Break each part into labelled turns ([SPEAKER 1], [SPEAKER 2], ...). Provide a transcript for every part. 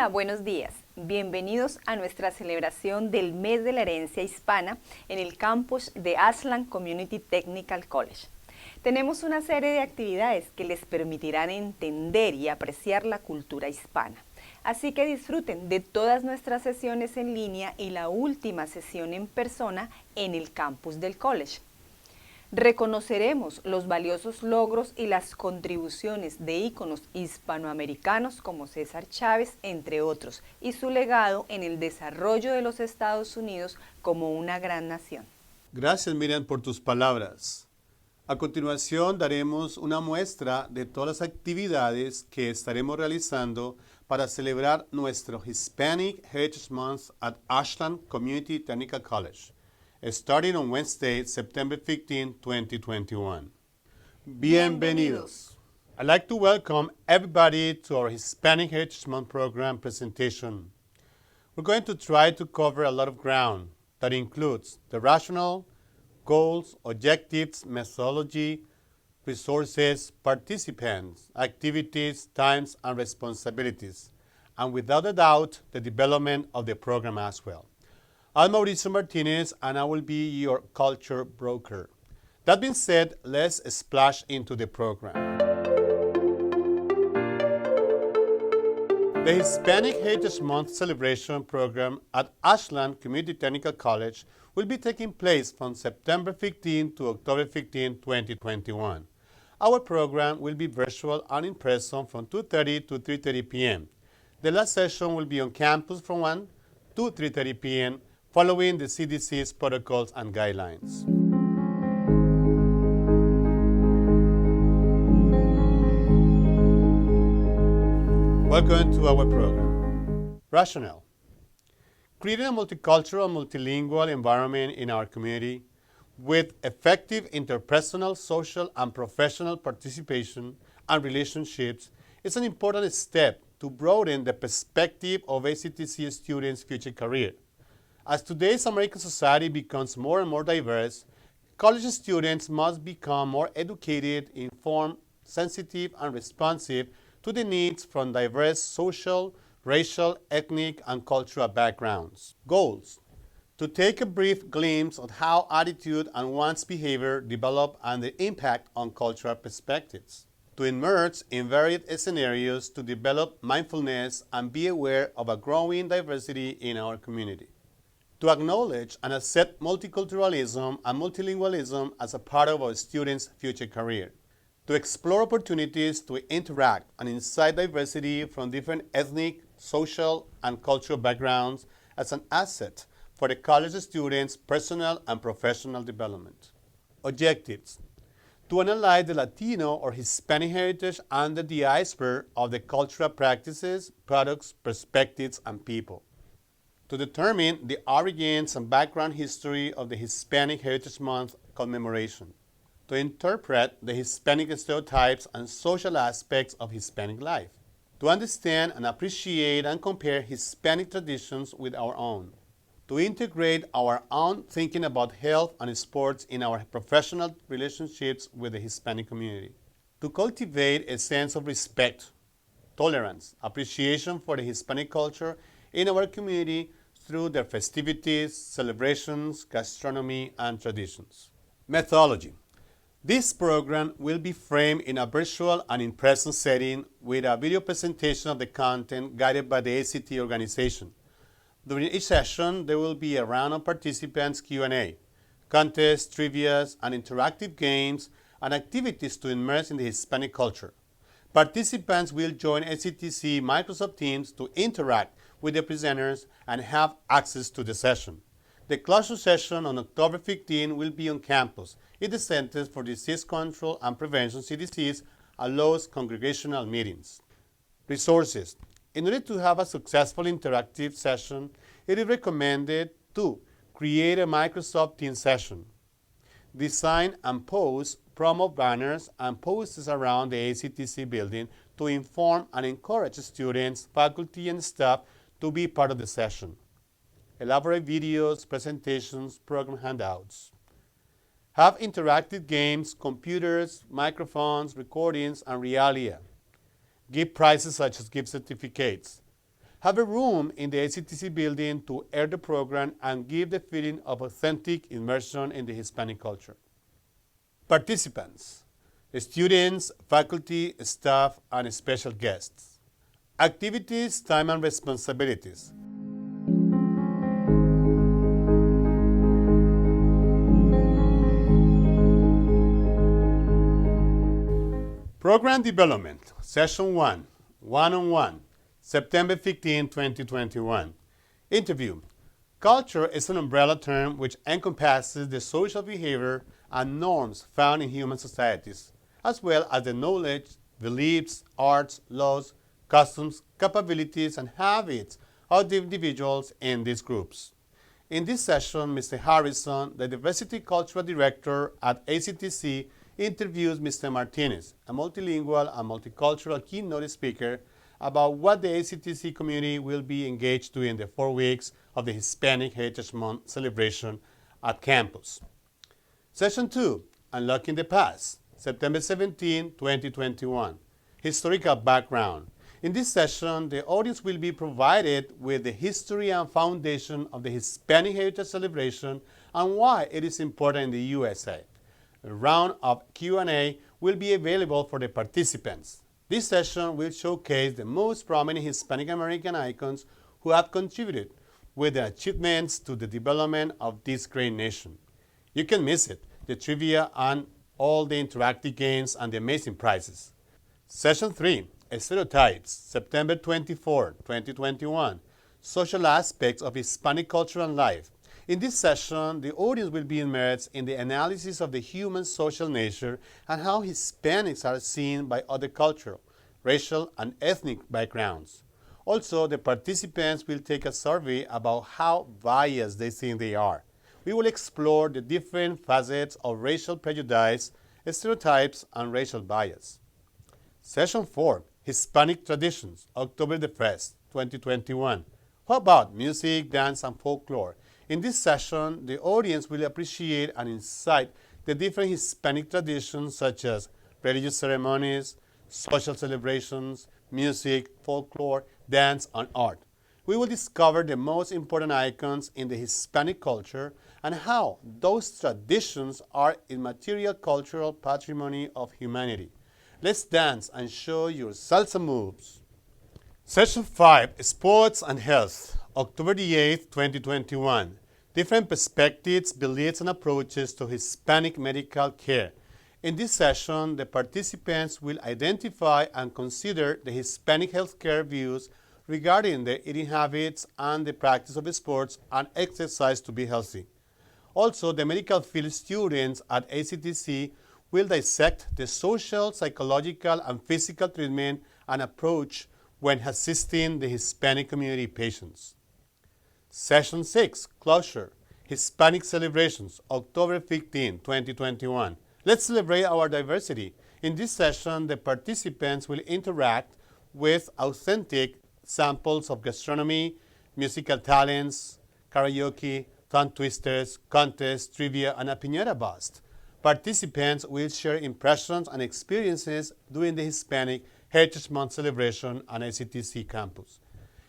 [SPEAKER 1] Hola, buenos días. Bienvenidos a nuestra celebración del Mes de la Herencia Hispana en el campus de Ashland-KY Technical College. Tenemos una serie de actividades que les permitirán entender y apreciar la cultura hispana. Así que disfruten de todas nuestras sesiones en línea y la última sesión en persona en el campus del college. Reconoceremos los valiosos logros y las contribuciones de íconos hispanoamericanos como César Chávez, entre otros, y su legado en el desarrollo de los Estados Unidos como una gran nación.
[SPEAKER 2] Gracias, Miriam, por tus palabras. A continuación daremos una muestra de todas las actividades que estaremos realizando para celebrar nuestro Hispanic Heritage Month at Ashland Community Technical College, starting on Wednesday, September 15, 2021. Bienvenidos. I'd like to welcome everybody to our Hispanic Heritage Month program presentation. We're going to try to cover a lot of ground that includes the rationale, goals, objectives, methodology, resources, participants, activities, times, and responsibilities, and without a doubt, the development of the program as well. I'm Mauricio Martinez, and I will be your culture broker. That being said, let's splash into the program. The Hispanic Heritage Month celebration program at Ashland Community Technical College will be taking place from September 15 to October 15, 2021. Our program will be virtual and in person from 2:30 to 3:30 p.m. The last session will be on campus from 1 to 3:30 p.m. following the CDC's protocols and guidelines. Welcome to our program. Rationale. Creating a multicultural, multilingual environment in our community with effective interpersonal, social, and professional participation and relationships is an important step to broaden the perspective of ACTC students' future career. As today's American society becomes more and more diverse, college students must become more educated, informed, sensitive, and responsive to the needs from diverse social, racial, ethnic, and cultural backgrounds. Goals: to take a brief glimpse of how attitude and one's behavior develop and the impact on cultural perspectives. To immerse in varied scenarios to develop mindfulness and be aware of a growing diversity in our community. To acknowledge and accept multiculturalism and multilingualism as a part of our students' future career. To explore opportunities to interact and incite diversity from different ethnic, social, and cultural backgrounds as an asset for the college students' personal and professional development. Objectives: to analyze the Latino or Hispanic heritage under the iceberg of the cultural practices, products, perspectives, and people. To determine the origins and background history of the Hispanic Heritage Month commemoration. To interpret the Hispanic stereotypes and social aspects of Hispanic life. To understand and appreciate and compare Hispanic traditions with our own. To integrate our own thinking about health and sports in our professional relationships with the Hispanic community. To cultivate a sense of respect, tolerance, appreciation for the Hispanic culture in our community through their festivities, celebrations, gastronomy, and traditions. Methodology. This program will be framed in a virtual and in-person setting with a video presentation of the content guided by the ACT organization. During each session, there will be a round of participants' Q&A, contests, trivias, and interactive games and activities to immerse in the Hispanic culture. Participants will join ACTC Microsoft Teams to interact with the presenters and have access to the session. The closure session on October 15 will be on campus in the Centers for Disease Control and Prevention, CDCs, allows congregational meetings. Resources. In order to have a successful interactive session, it is recommended to create a Microsoft Teams session, design and post promo banners and posters around the ACTC building to inform and encourage students, faculty, and staff to be part of the session. Elaborate videos, presentations, program handouts. Have interactive games, computers, microphones, recordings, and realia. Give prizes such as gift certificates. have a room in the ACTC building to air the program and give the feeling of authentic immersion in the Hispanic culture. Participants: students, faculty, staff, and special guests. Activities, time, and responsibilities. Program development, session 1, one-on-one, September 15, 2021. Interview. Culture is an umbrella term which encompasses the social behavior and norms found in human societies, as well as the knowledge, beliefs, arts, laws, customs, capabilities, and habits of the individuals in these groups. In this session, Mr. Harrison, the Diversity Cultural Director at ACTC, interviews Mr. Martinez, a multilingual and multicultural keynote speaker, about what the ACTC community will be engaged to in the 4 weeks of the Hispanic Heritage Month celebration at campus. Session 2, Unlocking the Past, September 17, 2021. Historical background. In this session, the audience will be provided with the history and foundation of the Hispanic Heritage celebration and why it is important in the USA. A round of Q&A will be available for the participants. This session will showcase the most prominent Hispanic American icons who have contributed with their achievements to the development of this great nation. You can miss it, the trivia and all the interactive games and the amazing prizes. Session 3, Stereotypes, September 24, 2021. Social aspects of Hispanic culture and life. In this session, the audience will be immersed in the analysis of the human social nature and how Hispanics are seen by other cultural, racial, and ethnic backgrounds. Also, the participants will take a survey about how biased they think they are. We will explore the different facets of racial prejudice, stereotypes, and racial bias. Session 4, Hispanic Traditions, October the 1st, 2021. How about music, dance, and folklore? In this session, the audience will appreciate and incite the different Hispanic traditions such as religious ceremonies, social celebrations, music, folklore, dance, and art. We will discover the most important icons in the Hispanic culture and how those traditions are immaterial cultural patrimony of humanity. Let's dance and show your salsa moves. Session 5, Sports and Health, October the 8th, 2021. Different perspectives, beliefs, and approaches to Hispanic medical care. In this session, the participants will identify and consider the Hispanic healthcare views regarding their eating habits and the practice of sports and exercise to be healthy. Also, the medical field students at ACTC will dissect the social, psychological, and physical treatment and approach when assisting the Hispanic community patients. Session 6, Closure, Hispanic Celebrations, October 15, 2021. Let's celebrate our diversity. In this session, the participants will interact with authentic samples of gastronomy, musical talents, karaoke, tongue twisters, contests, trivia, and a piñata bust. Participants will share impressions and experiences during the Hispanic Heritage Month celebration on ACTC campus.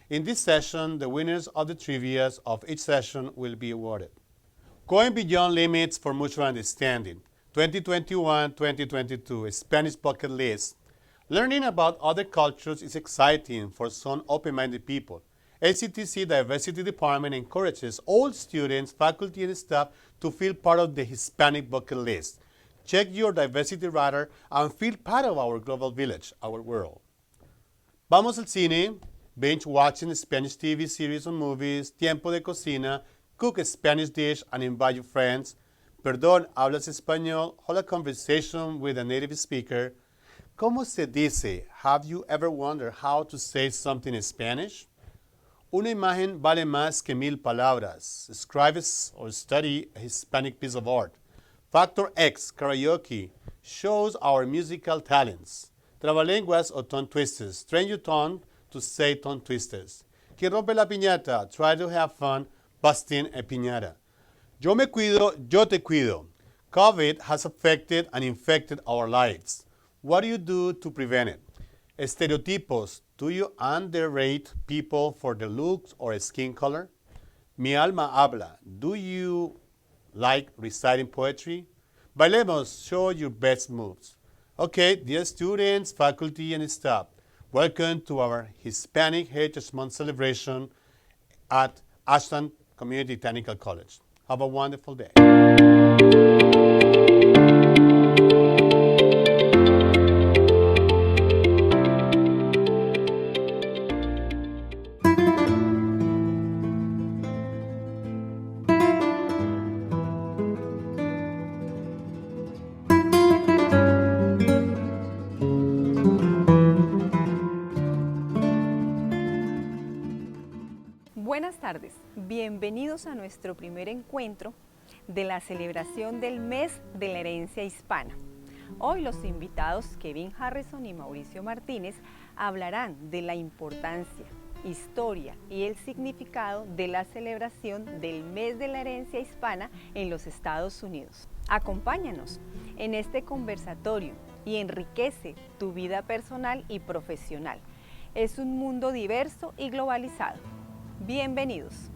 [SPEAKER 2] In this session, the winners of the trivias of each session will be awarded. Going beyond limits for mutual understanding, 2021-2022 Spanish Bucket List. Learning about other cultures is exciting for some open-minded people. ACTC Diversity Department encourages all students, faculty, and staff to feel part of the Hispanic Bucket List. Check your diversity radar and feel part of our global village, our world. Vamos al cine, binge watching Spanish TV series and movies, tiempo de cocina, cook a Spanish dish and invite your friends. Perdón, ¿hablas español? Hold a conversation with a native speaker. ¿Cómo se dice? Have you ever wondered how to say something in Spanish? Una imagen vale más que 1000 palabras. Describe or study a Hispanic piece of art. Factor X, karaoke, shows our musical talents. Trabalenguas o tongue twisters. Train your tongue to say tongue twisters. Quien rompe la piñata, try to have fun busting a piñata. Yo me cuido, yo te cuido. COVID has affected and infected our lives. What do you do to prevent it? Estereotipos, Do you underrate people for their looks or skin color? Mi alma habla. Do you like reciting poetry? Bailemos, show your best moves. Okay, dear students, faculty, and staff, welcome to our Hispanic Heritage Month celebration at Ashland Community Technical College. Have a wonderful day.
[SPEAKER 1] Buenas tardes, bienvenidos a nuestro primer encuentro de la celebración del Mes de la Herencia Hispana. Hoy los invitados Kevin Harrison y Mauricio Martínez hablarán de la importancia, historia y el significado de la celebración del Mes de la Herencia Hispana en los Estados Unidos. Acompáñanos en este conversatorio y enriquece tu vida personal y profesional. Es un mundo diverso y globalizado. Bienvenidos.